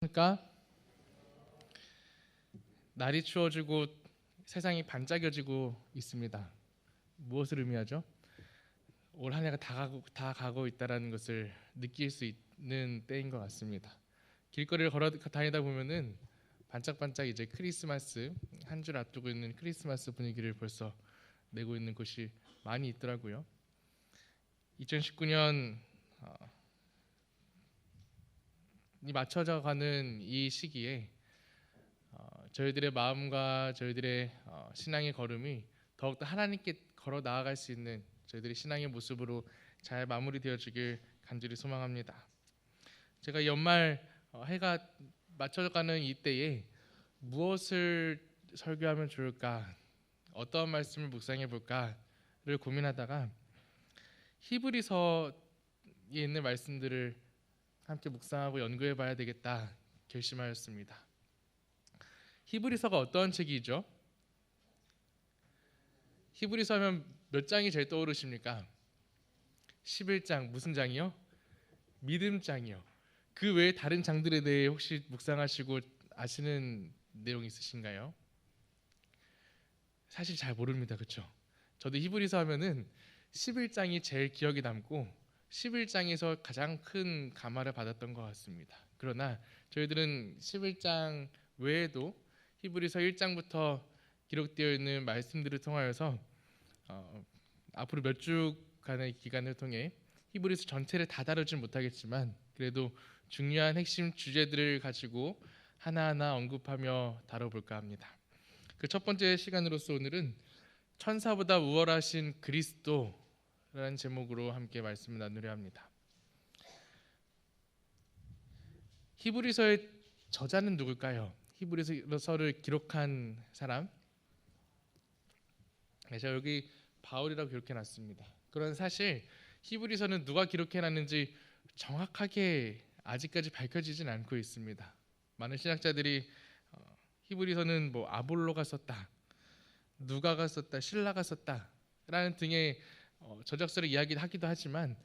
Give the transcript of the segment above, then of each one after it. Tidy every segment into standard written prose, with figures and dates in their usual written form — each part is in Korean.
그러니까 날이 추워지고 세상이 반짝여지고 있습니다. 무엇을 의미하죠? 올 한 해가 다 가고 있다라는 것을 느낄 수 있는 때인 것 같습니다. 길거리를 걸어 다니다 보면은 반짝반짝 이제 크리스마스 한 줄 앞두고 있는 크리스마스 분위기를 벌써 내고 있는 곳이 많이 있더라고요. 2019년 이 맞춰져 가는 이 시기에 저희들의 마음과 저희들의 신앙의 걸음이 더욱더 하나님께 걸어 나아갈 수 있는 저희들의 신앙의 모습으로 잘 마무리되어지길 간절히 소망합니다. 제가 연말 해가 맞춰가는 이때에 무엇을 설교하면 좋을까, 어떤 말씀을 묵상해 볼까를 고민하다가 히브리서에 있는 말씀들을 함께 묵상하고 연구해 봐야 되겠다 결심하였습니다. 히브리서가 어떤 책이죠? 히브리서 하면 몇 장이 제일 떠오르십니까? 11장. 무슨 장이요? 믿음 장이요. 그 외에 다른 장들에 대해 혹시 묵상하시고 아시는 내용 있으신가요? 사실 잘 모릅니다. 그렇죠? 저도 히브리서 하면은 11장이 제일 기억에 남고 11장에서 가장 큰 감화를 받았던 것 같습니다. 그러나 저희들은 11장 외에도 히브리서 1장부터 기록되어 있는 말씀들을 통하여서 앞으로 몇 주간의 기간을 통해 히브리서 전체를 다 다루진 못하겠지만 그래도 중요한 핵심 주제들을 가지고 하나하나 언급하며 다뤄볼까 합니다. 그 첫 번째 시간으로서 오늘은 천사보다 우월하신 그리스도라는 제목으로 함께 말씀을 나누려 합니다. 히브리서의 저자는 누굴까요? 히브리서를 기록한 사람? 제가 여기 바울이라고 기록해놨습니다. 그런 사실 히브리서는 누가 기록해놨는지 정확하게 아직까지 밝혀지진 않고 있습니다. 많은 신학자들이 히브리서는 뭐 아볼로가 썼다, 누가가 썼다, 실라가 썼다라는 등의 저작서를 이야기하기도 하지만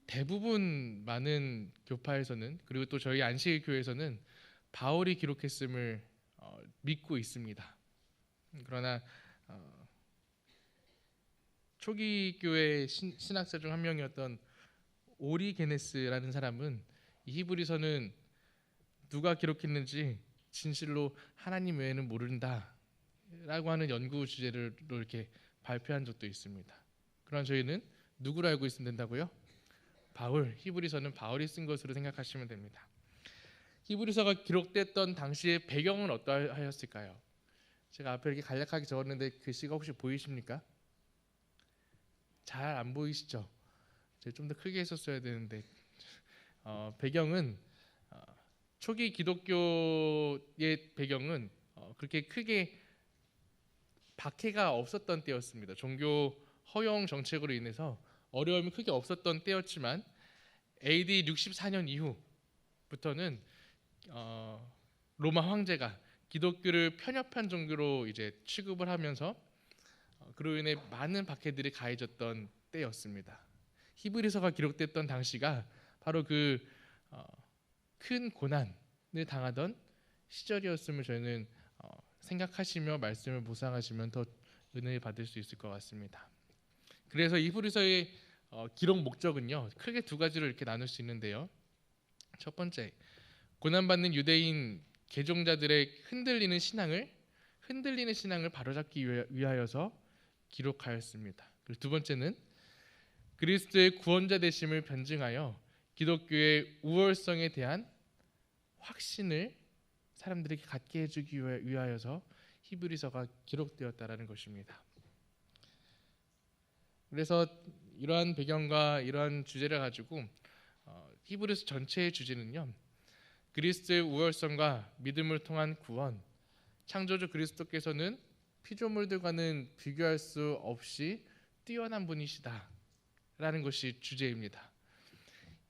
대부분 많은 교파에서는 그리고 또 저희 안식일교회에서는 바울이 기록했음을 믿고 있습니다. 그러나 초기 교회 신학자 중 한 명이었던 오리게네스라는 사람은 이 히브리서는 누가 기록했는지 진실로 하나님 외에는 모른다라고 하는 연구 주제로 이렇게 발표한 적도 있습니다. 그러나 저희는 누구로 알고 있으면 된다고요? 바울, 히브리서는 바울이 쓴 것으로 생각하시면 됩니다. 히브리서가 기록됐던 당시의 배경은 어떠하였을까요? 제가 앞에 이렇게 간략하게 적었는데 글씨가 혹시 보이십니까? 잘 안 보이시죠? 제가 좀 더 크게 했었어야 되는데 배경은 초기 기독교의 배경은 그렇게 크게 박해가 없었던 때였습니다. 종교 허용 정책으로 인해서 어려움이 크게 없었던 때였지만 AD 64년 이후부터는 로마 황제가 기독교를 편협한 종교로 이제 취급을 하면서 그로 인해 많은 박해들이 가해졌던 때였습니다. 히브리서가 기록됐던 당시가 바로 그 큰 고난을 당하던 시절이었음을 저희는 생각하시며 말씀을 묵상하시면 더 은혜를 받을 수 있을 것 같습니다. 그래서 히브리서의 기록 목적은요, 크게 두 가지로 이렇게 나눌 수 있는데요. 첫 번째, 고난받는 유대인 개종자들의 흔들리는 신앙을 바로잡기 위하여서 기록하였습니다. 그리고 두 번째는 그리스도의 구원자 되심을 변증하여 기독교의 우월성에 대한 확신을 사람들에게 갖게 해주기 위하여서 히브리서가 기록되었다라는 것입니다. 그래서 이러한 배경과 이러한 주제를 가지고 히브리서 전체의 주제는요, 그리스도의 우월성과 믿음을 통한 구원, 창조주 그리스도께서는 피조물들과는 비교할 수 없이 뛰어난 분이시다라는 것이 주제입니다.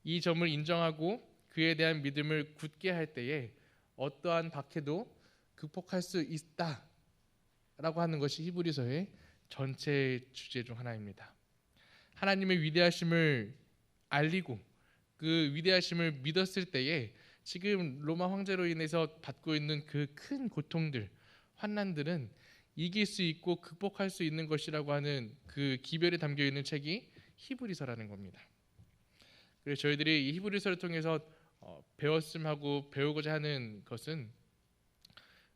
이 점을 인정하고 그에 대한 믿음을 굳게 할 때에 어떠한 박해도 극복할 수 있다라고 하는 것이 히브리서의 전체 주제 중 하나입니다. 하나님의 위대하심을 알리고 그 위대하심을 믿었을 때에 지금 로마 황제로 인해서 받고 있는 그 큰 고통들, 환난들은 이길 수 있고 극복할 수 있는 것이라고 하는 그 기별이 담겨 있는 책이 히브리서라는 겁니다. 그래서 저희들이 이 히브리서를 통해서 배웠음 하고 배우고자 하는 것은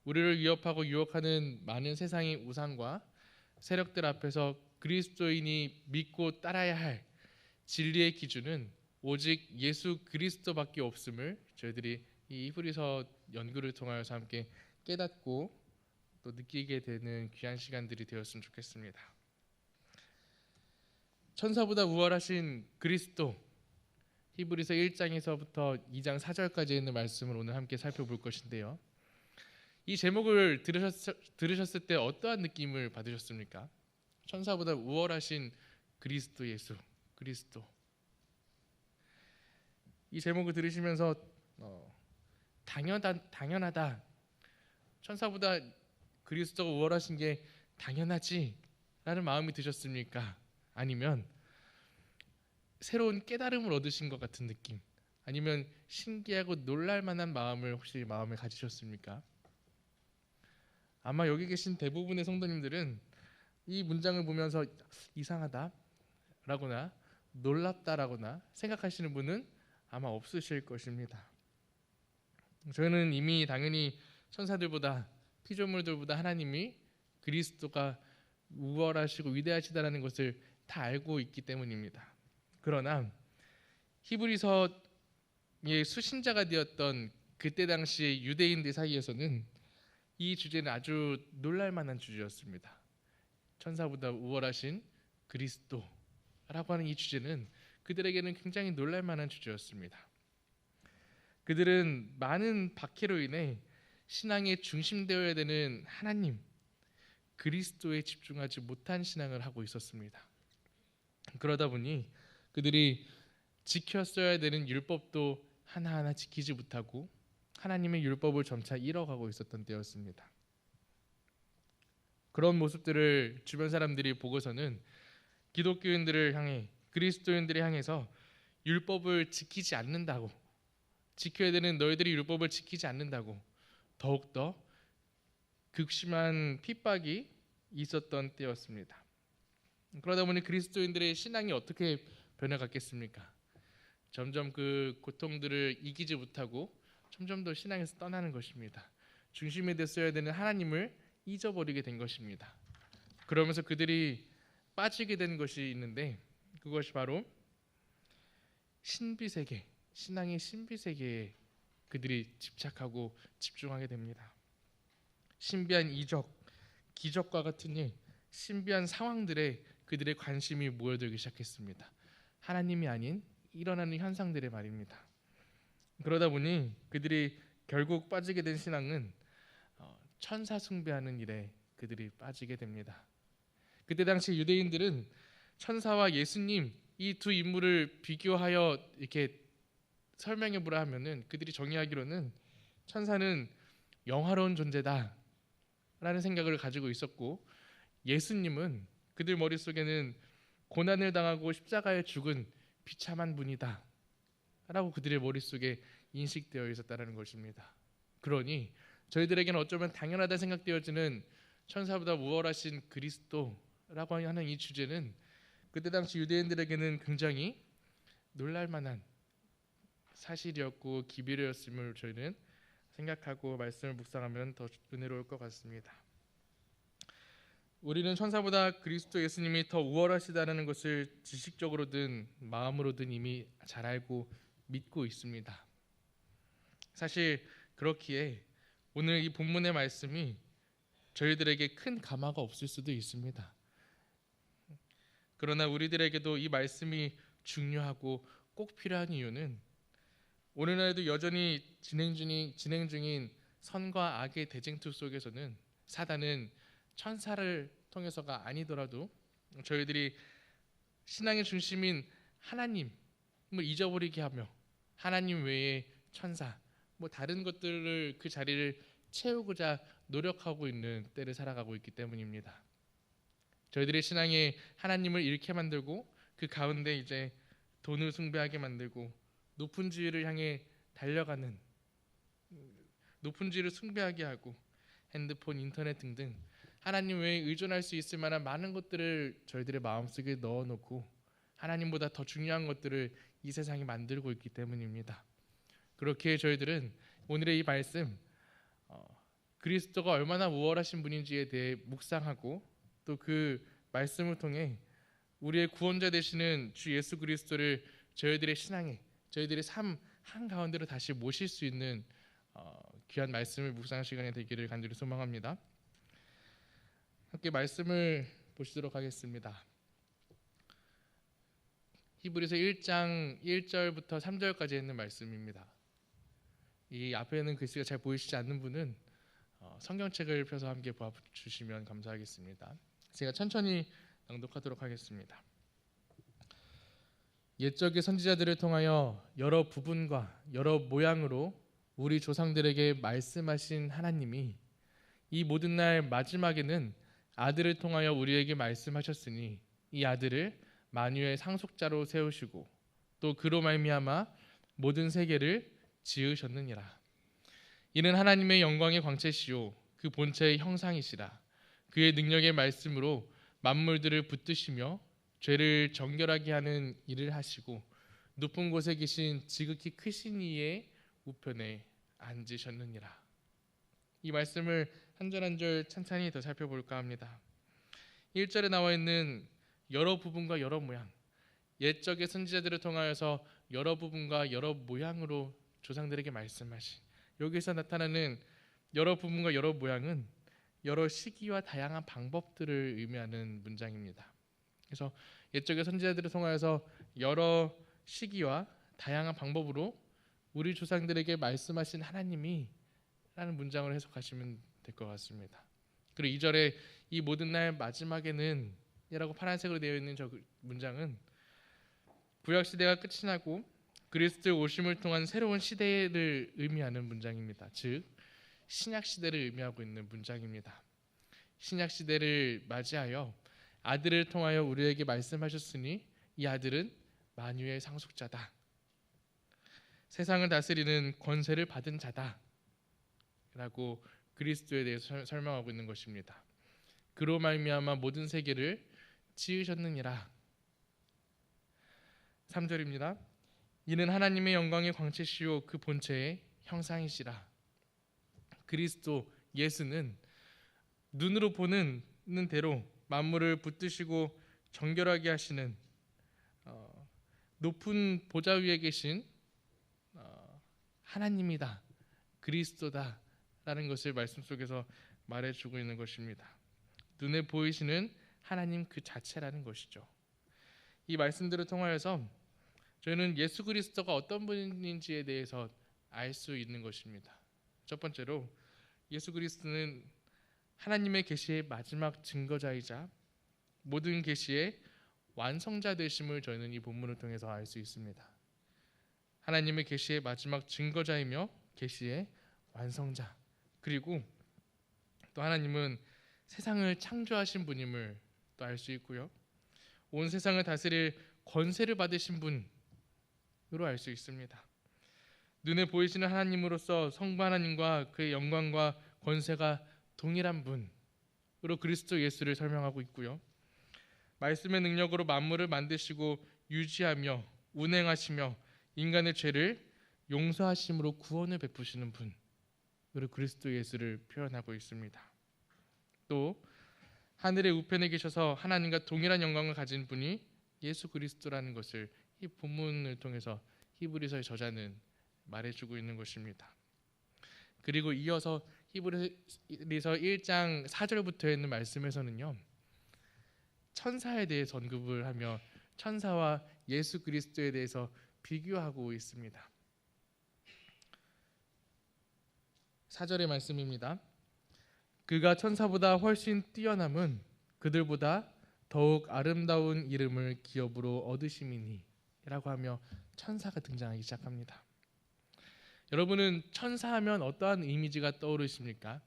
우리를 위협하고 유혹하는 많은 세상의 우상과 세력들 앞에서 그리스도인이 믿고 따라야 할 진리의 기준은 오직 예수 그리스도밖에 없음을 저희들이 이 히브리서 연구를 통하여서 함께 깨닫고 또 느끼게 되는 귀한 시간들이 되었으면 좋겠습니다. 천사보다 우월하신 그리스도, 히브리서 1장에서부터 2장 4절까지 있는 말씀을 오늘 함께 살펴볼 것인데요. 이 제목을 들으셨을 때 어떠한 느낌을 받으셨습니까? 천사보다 우월하신 그리스도 예수, 그리스도. 이 제목을 들으시면서 당연하다. 천사보다 그리스도가 우월하신 게 당연하지 라는 마음이 드셨습니까? 아니면 새로운 깨달음을 얻으신 것 같은 느낌, 아니면 신기하고 놀랄만한 마음을 혹시 마음에 가지셨습니까? 아마 여기 계신 대부분의 성도님들은 이 문장을 보면서 이상하다 라거나 놀랍다라거나 생각하시는 분은 아마 없으실 것입니다. 저희는 이미 당연히 천사들보다, 피조물들보다 하나님이 그리스도가 우월하시고 위대하시다라는 것을 다 알고 있기 때문입니다. 그러나 히브리서의 수신자가 되었던 그때 당시의 유대인들 사이에서는 이 주제는 아주 놀랄만한 주제였습니다. 천사보다 우월하신 그리스도라고 하는 이 주제는 그들에게는 굉장히 놀랄만한 주제였습니다. 그들은 많은 박해로 인해 신앙의 중심되어야 되는 하나님, 그리스도에 집중하지 못한 신앙을 하고 있었습니다. 그러다 보니 그들이 지켰어야 되는 율법도 하나하나 지키지 못하고 하나님의 율법을 점차 잃어가고 있었던 때였습니다. 그런 모습들을 주변 사람들이 보고서는 기독교인들을 향해, 그리스도인들을 향해서 율법을 지키지 않는다고, 지켜야 되는 너희들이 율법을 지키지 않는다고 더욱더 극심한 핍박이 있었던 때였습니다. 그러다 보니 그리스도인들의 신앙이 어떻게 변해갔겠습니까? 점점 그 고통들을 이기지 못하고 점점 더 신앙에서 떠나는 것입니다. 중심에 됐어야 되는 하나님을 잊어버리게 된 것입니다. 그러면서 그들이 빠지게 된 것이 있는데 그것이 바로 신비세계, 신앙의 신비세계에 그들이 집착하고 집중하게 됩니다. 신비한 이적, 기적과 같은 일, 신비한 상황들에 그들의 관심이 모여들기 시작했습니다. 하나님이 아닌 일어나는 현상들의 말입니다. 그러다 보니 그들이 결국 빠지게 된 신앙은 천사 숭배하는 일에 그들이 빠지게 됩니다. 그때 당시 유대인들은 천사와 예수님 이 두 인물을 비교하여 이렇게 설명해 보라 하면은 그들이 정의하기로는 천사는 영화로운 존재다 라는 생각을 가지고 있었고, 예수님은 그들 머릿속에는 고난을 당하고 십자가에 죽은 비참한 분이다 라고 그들의 머릿속에 인식되어 있었다는 것입니다. 그러니 저희들에게는 어쩌면 당연하다 생각되어지는 천사보다 우월하신 그리스도라고 하는 이 주제는 그때 당시 유대인들에게는 굉장히 놀랄만한 사실이었고 기별이었음을 저희는 생각하고 말씀을 묵상하면 더 은혜로울 것 같습니다. 우리는 천사보다 그리스도 예수님이 더 우월하시다는 것을 지식적으로든 마음으로든 이미 잘 알고 믿고 있습니다. 사실 그렇기에 오늘 이 본문의 말씀이 저희들에게 큰 감화가 없을 수도 있습니다. 그러나 우리들에게도 이 말씀이 중요하고 꼭 필요한 이유는 오늘날에도 여전히 진행 중인 선과 악의 대쟁투 속에서는 사단은 천사를 통해서가 아니더라도 저희들이 신앙의 중심인 하나님을 잊어버리게 하며 하나님 외에 천사, 다른 것들을 그 자리를 채우고자 노력하고 있는 때를 살아가고 있기 때문입니다. 저희들의 신앙에 하나님을 잃게 만들고 그 가운데 이제 돈을 숭배하게 만들고 높은 지위를 향해 달려가는 높은 지를 숭배하게 하고 핸드폰, 인터넷 등등 하나님 외에 의존할 수 있을 만한 많은 것들을 저희들의 마음속에 넣어놓고 하나님보다 더 중요한 것들을 이 세상에 만들고 있기 때문입니다. 그렇게 저희들은 오늘의 이 말씀 그리스도가 얼마나 우월하신 분인지에 대해 묵상하고 또 그 말씀을 통해 우리의 구원자 되시는 주 예수 그리스도를 저희들의 신앙에 저희들의 삶 한가운데로 다시 모실 수 있는 귀한 말씀을 묵상 시간이 되기를 간절히 소망합니다. 함께 말씀을 보시도록 하겠습니다. 히브리서 1장 1절부터 3절까지 있는 말씀입니다. 이 앞에 있는 글씨가 잘 보이시지 않는 분은 성경책을 펴서 함께 보아주시면 감사하겠습니다. 제가 천천히 낭독하도록 하겠습니다. 옛적의 선지자들을 통하여 여러 부분과 여러 모양으로 우리 조상들에게 말씀하신 하나님이 이 모든 날 마지막에는 아들을 통하여 우리에게 말씀하셨으니 이 아들을 만유의 상속자로 세우시고 또 그로 말미암아 모든 세계를 지으셨느니라. 이는 하나님의 영광의 광채시요 그 본체의 형상이시라. 그의 능력의 말씀으로 만물들을 붙드시며 죄를 정결하게 하는 일을 하시고 높은 곳에 계신 지극히 크신 이의 우편에 앉으셨느니라. 이 말씀을 한 절 한 절 찬찬히 더 살펴볼까 합니다. 1절에 나와 있는 여러 부분과 여러 모양, 옛적의 선지자들을 통하여서 여러 부분과 여러 모양으로 조상들에게 말씀하신, 여기서 나타나는 여러 부분과 여러 모양은 여러 시기와 다양한 방법들을 의미하는 문장입니다. 그래서 옛적의 선지자들을 통하여서 여러 시기와 다양한 방법으로 우리 조상들에게 말씀하신 하나님이 라는 문장을 해석하시면 될 것 같습니다. 그리고 2절에 이 모든 날 마지막에는 이라고 파란색으로 되어 있는 저 문장은 구약 시대가 끝이 나고 그리스도의 오심을 통한 새로운 시대를 의미하는 문장입니다. 즉 신약 시대를 의미하고 있는 문장입니다. 신약 시대를 맞이하여 아들을 통하여 우리에게 말씀하셨으니 이 아들은 만유의 상속자다. 세상을 다스리는 권세를 받은 자다. 라고 그리스도에 대해서 설명하고 있는 것입니다. 그로 말미암아 모든 세계를 지으셨느니라. 3절입니다. 이는 하나님의 영광의 광채시요 그 본체의 형상이시라. 그리스도 예수는 눈으로 보는 대로 만물을 붙드시고 정결하게 하시는 높은 보좌 위에 계신 하나님이다. 그리스도다. 라는 것을 말씀 속에서 말해주고 있는 것입니다. 눈에 보이시는 하나님 그 자체라는 것이죠. 이 말씀들을 통하여서 저희는 예수 그리스도가 어떤 분인지에 대해서 알 수 있는 것입니다. 첫 번째로 예수 그리스도는 하나님의 계시의 마지막 증거자이자 모든 계시의 완성자 되심을 저희는 이 본문을 통해서 알 수 있습니다. 하나님의 계시의 마지막 증거자이며 계시의 완성자, 그리고 또 하나님은 세상을 창조하신 분임을 또 알 수 있고요. 온 세상을 다스릴 권세를 받으신 분으로 알 수 있습니다. 눈에 보이시는 하나님으로서 성부 하나님과 그의 영광과 권세가 동일한 분으로 그리스도 예수를 설명하고 있고요. 말씀의 능력으로 만물을 만드시고 유지하며 운행하시며 인간의 죄를 용서하심으로 구원을 베푸시는 분으로 그리스도 예수를 표현하고 있습니다. 또 하늘의 우편에 계셔서 하나님과 동일한 영광을 가진 분이 예수 그리스도라는 것을 이 본문을 통해서 히브리서의 저자는 말해주고 있는 것입니다. 그리고 이어서 히브리서 1장 4절부터 있는 말씀에서는요, 천사에 대해서 언급을 하며 천사와 예수 그리스도에 대해서 비교하고 있습니다. 4절의 말씀입니다. 그가 천사보다 훨씬 뛰어남은 그들보다 더욱 아름다운 이름을 기업으로 얻으심이니 라고 하며 천사가 등장하기 시작합니다. 여러분은 천사하면 어떠한 이미지가 떠오르십니까?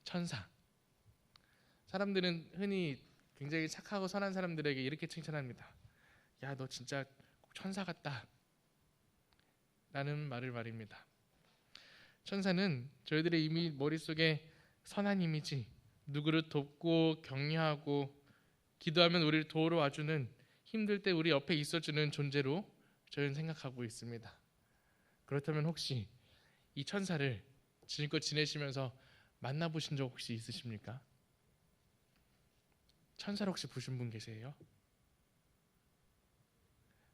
천사. 사람들은 흔히 굉장히 착하고 선한 사람들에게 이렇게 칭찬합니다. 야, 너 진짜 천사 같다 라는 말입니다. 천사는 저희들의 이미 머릿속에 선한 이미지, 누구를 돕고 격려하고 기도하면 우리를 도우러 와주는, 힘들 때 우리 옆에 있어주는 존재로 저희는 생각하고 있습니다. 그렇다면 혹시 이 천사를 지금껏 지내시면서 만나보신 적 혹시 있으십니까? 천사를 혹시 보신 분 계세요?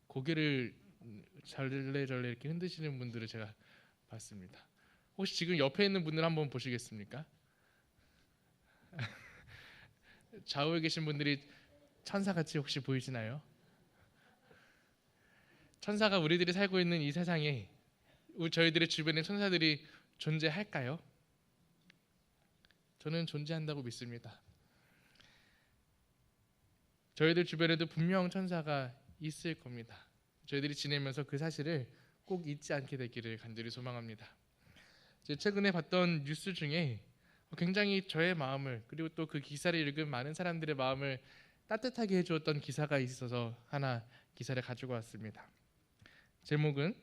고개를 절레절레 이렇게 흔드시는 분들을 제가 봤습니다. 혹시 지금 옆에 있는 분들 한번 보시겠습니까? 좌우에 계신 분들이 천사같이 혹시 보이시나요? 천사가 우리들이 살고 있는 이 세상에 저희들의 주변에 천사들이 존재할까요? 저는 존재한다고 믿습니다. 저희들 주변에도 분명 천사가 있을 겁니다. 저희들이 지내면서 그 사실을 꼭 잊지 않게 되기를 간절히 소망합니다. 최근에 봤던 뉴스 중에 굉장히 저의 마음을, 그리고 또 그 기사를 읽은 많은 사람들의 마음을 따뜻하게 해주었던 기사가 있어서 하나 기사를 가지고 왔습니다. 제목은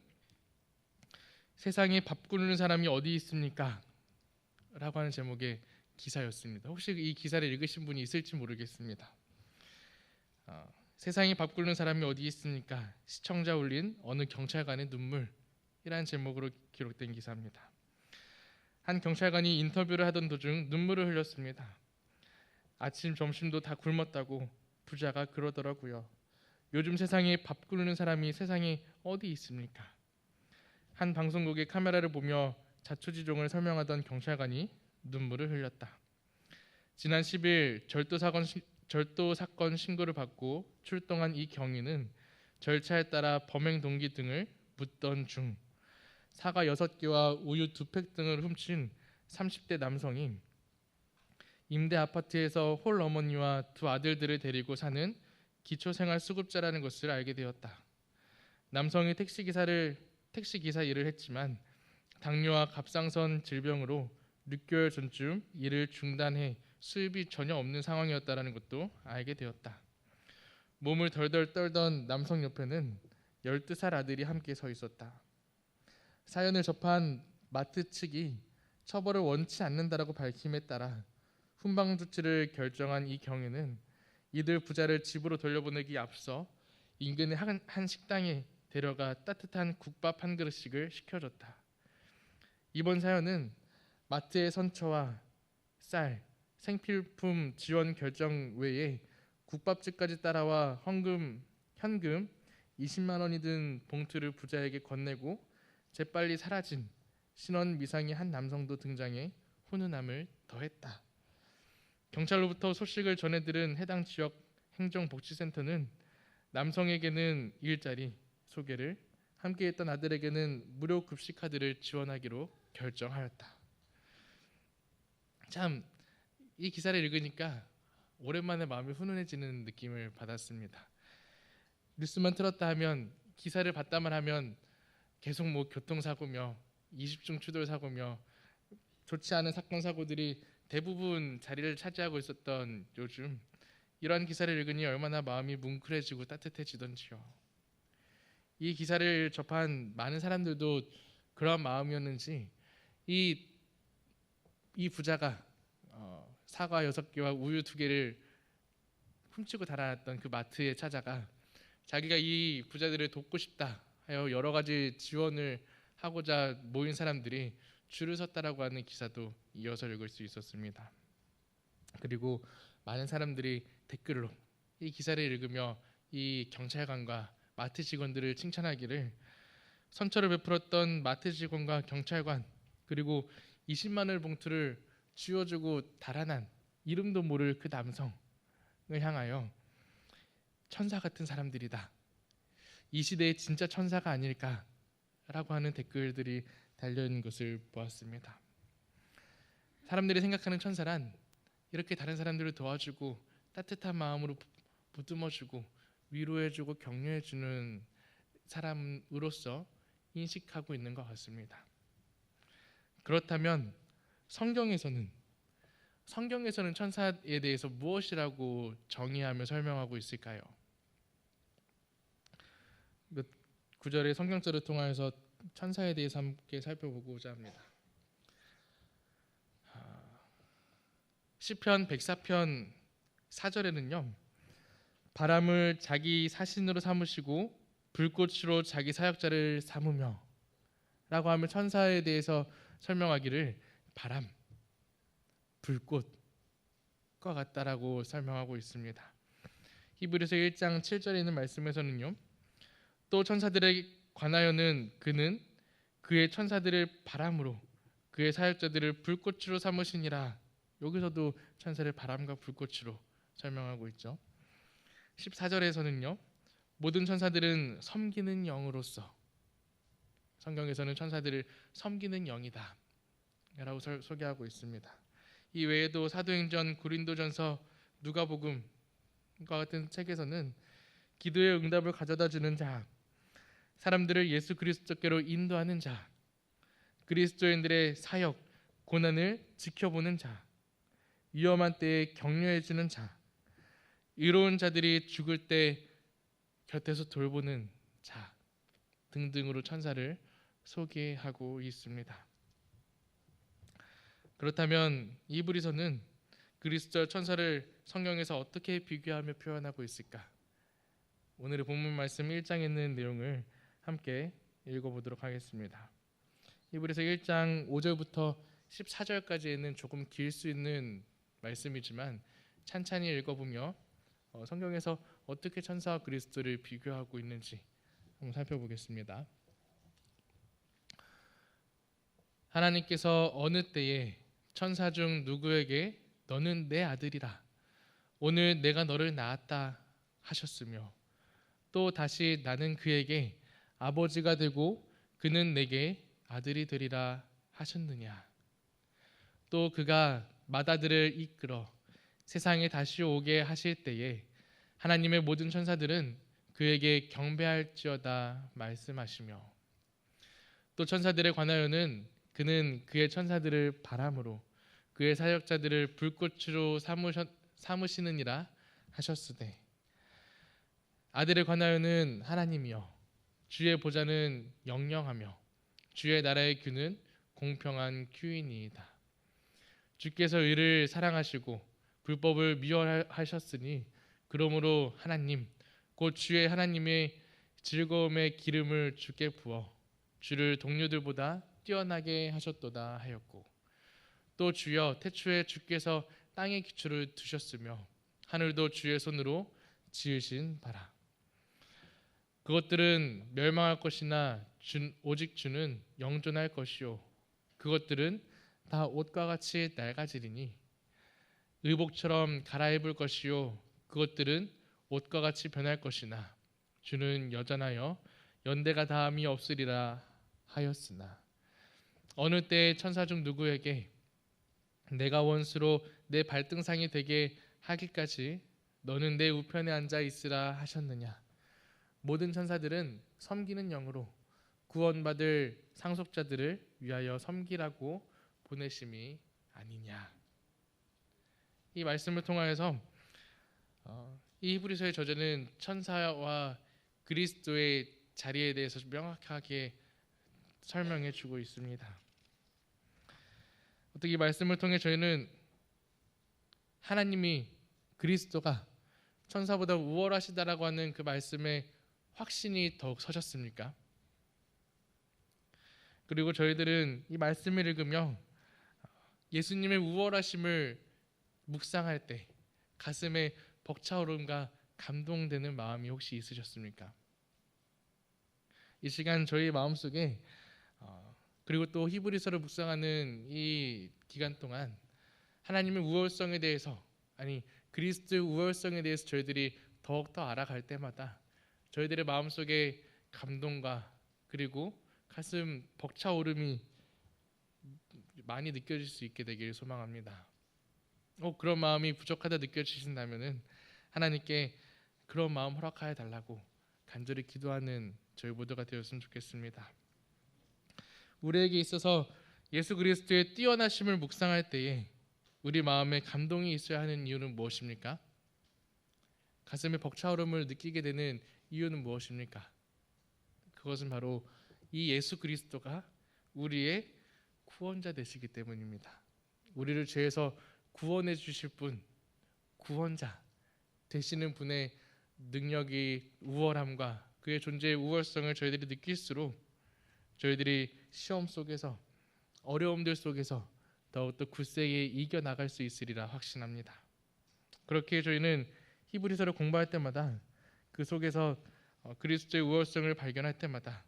세상에 밥 굶는 사람이 어디 있습니까? 라고 하는 제목의 기사였습니다. 혹시 이 기사를 읽으신 분이 있을지 모르겠습니다. 세상에 밥 굶는 사람이 어디 있습니까? 시청자 울린 어느 경찰관의 눈물이라는 제목으로 기록된 기사입니다. 한 경찰관이 인터뷰를 하던 도중 눈물을 흘렸습니다. 아침 점심도 다 굶었다고 부자가 그러더라고요. 요즘 세상에 밥 굶는 사람이 세상에 어디 있습니까? 한 방송국의 카메라를 보며 자초지종을 설명하던 경찰관이 눈물을 흘렸다. 지난 10일 절도 사건 신고를 받고 출동한 이 경위는 절차에 따라 범행 동기 등을 묻던 중 사과 6개와 우유 2팩 등을 훔친 30대 남성이 임대 아파트에서 홀 어머니와 두 아들들을 데리고 사는 기초생활수급자라는 것을 알게 되었다. 남성이 택시기사 일을 했지만 당뇨와 갑상선 질병으로 6개월 전쯤 일을 중단해 수입이 전혀 없는 상황이었다는 것도 알게 되었다. 몸을 덜덜 떨던 남성 옆에는 12살 아들이 함께 서 있었다. 사연을 접한 마트 측이 처벌을 원치 않는다라고 밝힘에 따라 훈방 조치를 결정한 이 경위는 이들 부자를 집으로 돌려보내기 앞서 인근의 한 식당에 데려가 따뜻한 국밥 한 그릇씩을 시켜줬다. 이번 사연은 마트의 선처와 쌀, 생필품 지원 결정 외에 국밥집까지 따라와 현금 20만 원이 든 봉투를 부자에게 건네고 재빨리 사라진 신원 미상의 한 남성도 등장해 훈훈함을 더했다. 경찰로부터 소식을 전해들은 해당 지역 행정복지센터는 남성에게는 일자리 소개를, 함께했던 아들에게는 무료 급식 카드를 지원하기로 결정하였다. 참, 이 기사를 읽으니까 오랜만에 마음이 훈훈해지는 느낌을 받았습니다. 뉴스만 틀었다 하면, 기사를 봤다만 하면 계속 교통사고며 20중 추돌 사고며 좋지 않은 사건 사고들이 대부분 자리를 차지하고 있었던 요즘, 이러한 기사를 읽으니 얼마나 마음이 뭉클해지고 따뜻해지던지요. 이 기사를 접한 많은 사람들도 그러한 마음이었는지 이 부자가 사과 6개와 우유 2개를 훔치고 달아났던 그 마트에 찾아가 자기가 이 부자들을 돕고 싶다 하여 여러 가지 지원을 하고자 모인 사람들이 줄을 섰다라고 하는 기사도 이어서 읽을 수 있었습니다. 그리고 많은 사람들이 댓글로 이 기사를 읽으며 이 경찰관과 마트 직원들을 칭찬하기를, 선처를 베풀었던 마트 직원과 경찰관, 그리고 20만 원의 봉투를 쥐어주고 달아난 이름도 모를 그 남성을 향하여 천사 같은 사람들이다, 이 시대의 진짜 천사가 아닐까라고 하는 댓글들이 달려있는 것을 보았습니다. 사람들이 생각하는 천사란 이렇게 다른 사람들을 도와주고 따뜻한 마음으로 보듬어주고 위로해주고 격려해주는 사람으로서 인식하고 있는 것 같습니다. 그렇다면 성경에서는 천사에 대해서 무엇이라고 정의하며 설명하고 있을까요? 몇 구절의 성경절을 통하여서 천사에 대해서 함께 살펴보고자 합니다. 시편 104편 4절에는요. 바람을 자기 사신으로 삼으시고 불꽃으로 자기 사역자를 삼으며 라고 하면 천사에 대해서 설명하기를 바람, 불꽃과 같다라고 설명하고 있습니다. 히브리서 1장 7절에 있는 말씀에서는요. 또 천사들에 관하여는 그는 그의 천사들을 바람으로 그의 사역자들을 불꽃으로 삼으시니라. 여기서도 천사를 바람과 불꽃으로 설명하고 있죠. 14절에서는요. 모든 천사들은 섬기는 영으로서, 성경에서는 천사들을 섬기는 영이다 라고 소개하고 있습니다. 이 외에도 사도행전, 고린도전서, 누가복음과 같은 책에서는 기도의 응답을 가져다 주는 자, 사람들을 예수 그리스도께로 인도하는 자, 그리스도인들의 사역, 고난을 지켜보는 자, 위험한 때에 격려해 주는 자, 의로운 자들이 죽을 때 곁에서 돌보는 자 등등으로 천사를 소개하고 있습니다. 그렇다면 히브리서는 그리스도 천사를 성경에서 어떻게 비교하며 표현하고 있을까? 오늘의 본문 말씀 1장에 있는 내용을 함께 읽어보도록 하겠습니다. 히브리서 1장 5절부터 14절까지는 조금 길 수 있는 말씀이지만 찬찬히 읽어보며 성경에서 어떻게 천사와 그리스도를 비교하고 있는지 한번 살펴보겠습니다. 하나님께서 어느 때에 천사 중 누구에게 너는 내 아들이라 오늘 내가 너를 낳았다 하셨으며 또 다시 나는 그에게 아버지가 되고 그는 내게 아들이 되리라 하셨느냐. 또 그가 맏아들을 이끌어 세상에 다시 오게 하실 때에 하나님의 모든 천사들은 그에게 경배할지어다 말씀하시며 또 천사들에 관하여는 그는 그의 천사들을 바람으로 그의 사역자들을 불꽃으로 삼으시느니라 하셨으되 아들에 관하여는 하나님이여 주의 보좌는 영영하며 주의 나라의 규는 공평한 규이니이다. 주께서 의를 사랑하시고 불법을 미워하셨으니 그러므로 하나님 곧 주의 하나님의 즐거움의 기름을 주께 부어 주를 동료들보다 뛰어나게 하셨도다 하였고 또 주여 태초에 주께서 땅의 기초를 두셨으며 하늘도 주의 손으로 지으신 바라. 그것들은 멸망할 것이나 오직 주는 영존할 것이요 그것들은 다 옷과 같이 낡아지리니 의복처럼 갈아입을 것이요 그것들은 옷과 같이 변할 것이나 주는 여전하여 연대가 다함이 없으리라 하였으나 어느 때에 천사 중 누구에게 내가 원수로 내 발등상이 되게 하기까지 너는 내 우편에 앉아 있으라 하셨느냐. 모든 천사들은 섬기는 영으로 구원받을 상속자들을 위하여 섬기라고 보내심이 아니냐. 이 말씀을 통하여서 이 히브리서의 저자는 천사와 그리스도의 자리에 대해서 명확하게 설명해 주고 있습니다. 어떻게 이 말씀을 통해 저희는 하나님이 그리스도가 천사보다 우월하시다라고 하는 그 말씀에 확신이 더욱 서졌습니까? 그리고 저희들은 이 말씀을 읽으며 예수님의 우월하심을 묵상할 때 가슴에 벅차오름과 감동되는 마음이 혹시 있으셨습니까? 이 시간 저희 마음속에 그리고 또 히브리서를 묵상하는 이 기간 동안 하나님의 우월성에 대해서 그리스도의 우월성에 대해서 저희들이 더욱더 알아갈 때마다 저희들의 마음속에 감동과 그리고 가슴 벅차오름이 많이 느껴질 수 있게 되길 소망합니다. 그런 마음이 부족하다 느껴지신다면은 하나님께 그런 마음 허락하여 달라고 간절히 기도하는 저희 모두가 되었으면 좋겠습니다. 우리에게 있어서 예수 그리스도의 뛰어나심을 묵상할 때에 우리 마음에 감동이 있어야 하는 이유는 무엇입니까? 가슴에 벅차오름을 느끼게 되는 이유는 무엇입니까? 그것은 바로 이 예수 그리스도가 우리의 구원자 되시기 때문입니다. 우리를 죄에서 구원해 주실 분, 구원자 되시는 분의 능력이 우월함과 그의 존재의 우월성을 저희들이 느낄수록 저희들이 시험 속에서 어려움들 속에서 더욱더 굳세게 이겨나갈 수 있으리라 확신합니다. 그렇게 저희는 히브리서를 공부할 때마다 그 속에서 그리스도의 우월성을 발견할 때마다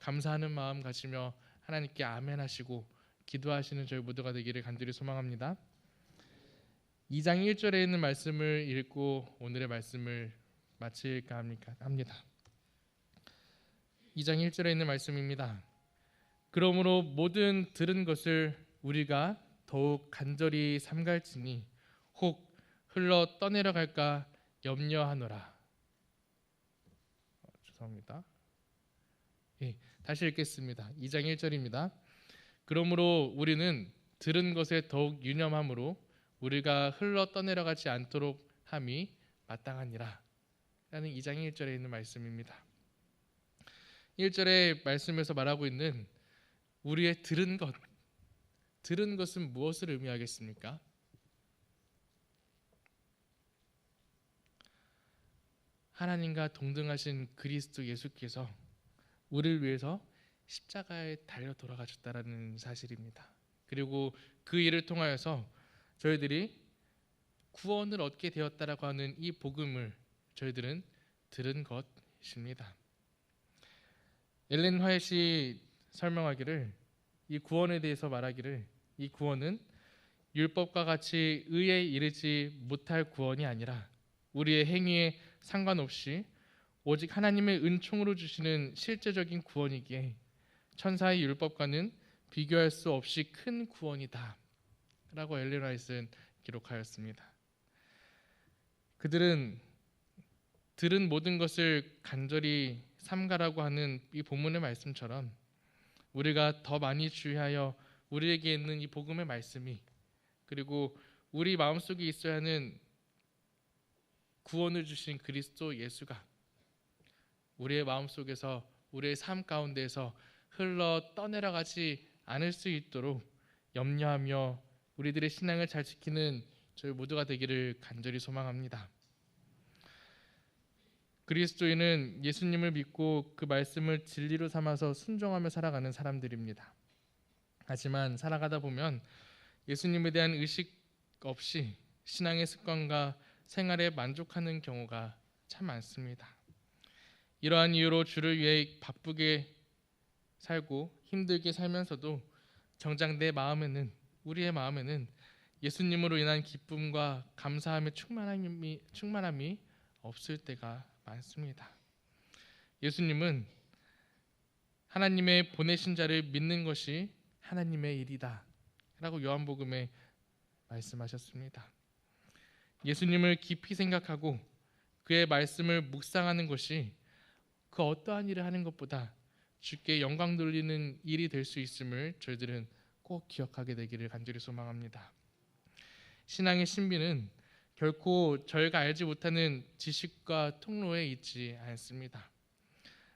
감사하는 마음 가지며 하나님께 아멘 하시고 기도하시는 저희 모두가 되기를 간절히 소망합니다. 2장 1절에 있는 말씀을 읽고 오늘의 말씀을 마칠까 합니다. 2장 1절에 있는 말씀입니다. 그러므로 모든 들은 것을 우리가 더욱 간절히 삼갈지니 혹 흘러 떠내려갈까 염려하노라. 죄송합니다. 다시 읽겠습니다. 2장 1절입니다. 그러므로 우리는 들은 것에 더욱 유념함으로 우리가 흘러 떠내려가지 않도록 함이 마땅하니라 라는 2장 1절에 있는 말씀입니다. 1절의 말씀에서 말하고 있는 우리의 들은 것은 무엇을 의미하겠습니까? 하나님과 동등하신 그리스도 예수께서 우리를 위해서 십자가에 달려 돌아가셨다라는 사실입니다. 그리고 그 일을 통하여서 저희들이 구원을 얻게 되었다라고 하는 이 복음을 저희들은 들은 것입니다. 엘렌 화이트이 설명하기를 이 구원에 대해서 말하기를 이 구원은 율법과 같이 의에 이르지 못할 구원이 아니라 우리의 행위에 상관없이 오직 하나님의 은총으로 주시는 실제적인 구원이기에 천사의 율법과는 비교할 수 없이 큰 구원이다 라고 엘렌 화이트는 기록하였습니다. 그들은 들은 모든 것을 간절히 삼가라고 하는 이 본문의 말씀처럼 우리가 더 많이 주의하여 우리에게 있는 이 복음의 말씀이 그리고 우리 마음속에 있어야 하는 구원을 주신 그리스도 예수가 우리의 마음속에서 우리의 삶 가운데에서 흘러 떠내려가지 않을 수 있도록 염려하며 우리들의 신앙을 잘 지키는 저희 모두가 되기를 간절히 소망합니다. 그리스도인은 예수님을 믿고 그 말씀을 진리로 삼아서 순종하며 살아가는 사람들입니다. 하지만 살아가다 보면 예수님에 대한 의식 없이 신앙의 습관과 생활에 만족하는 경우가 참 많습니다. 이러한 이유로 주를 위해 바쁘게 살고 힘들게 살면서도 정작 내 마음에는 우리의 마음에는 예수님으로 인한 기쁨과 감사함의 충만함이 없을 때가 많습니다. 예수님은 하나님의 보내신 자를 믿는 것이 하나님의 일이다 라고 요한복음에 말씀하셨습니다. 예수님을 깊이 생각하고 그의 말씀을 묵상하는 것이 그 어떠한 일을 하는 것보다 주께 영광 돌리는 일이 될 수 있음을 저희들은 꼭 기억하게 되기를 간절히 소망합니다. 신앙의 신비는 결코 저희가 알지 못하는 지식과 통로에 있지 않습니다.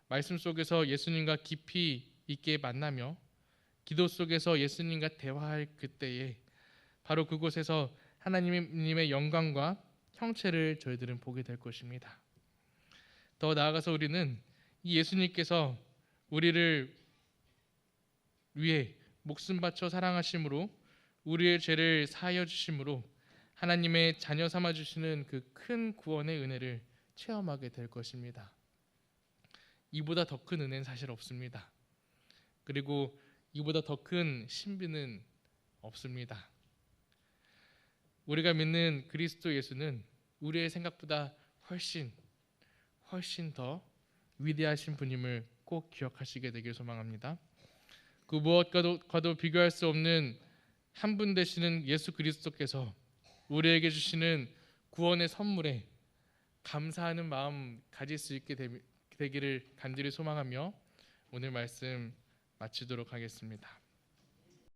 말씀 속에서 예수님과 깊이 있게 만나며 기도 속에서 예수님과 대화할 그때에 바로 그곳에서 하나님의 영광과 형체를 저희들은 보게 될 것입니다. 더 나아가서 우리는 이 예수님께서 우리를 위해 목숨 바쳐 사랑하심으로 우리의 죄를 사하여 주심으로 하나님의 자녀 삼아 주시는 그 큰 구원의 은혜를 체험하게 될 것입니다. 이보다 더 큰 은혜는 사실 없습니다. 그리고 이보다 더 큰 신비는 없습니다. 우리가 믿는 그리스도 예수는 우리의 생각보다 훨씬 더 위대하신 분임을 꼭 기억하시게 되길 소망합니다. 그 무엇과도 비교할 수 없는 한 분 되시는 예수 그리스도께서 우리에게 주시는 구원의 선물에 감사하는 마음 가질 수 있게 되기를 간절히 소망하며 오늘 말씀 마치도록 하겠습니다.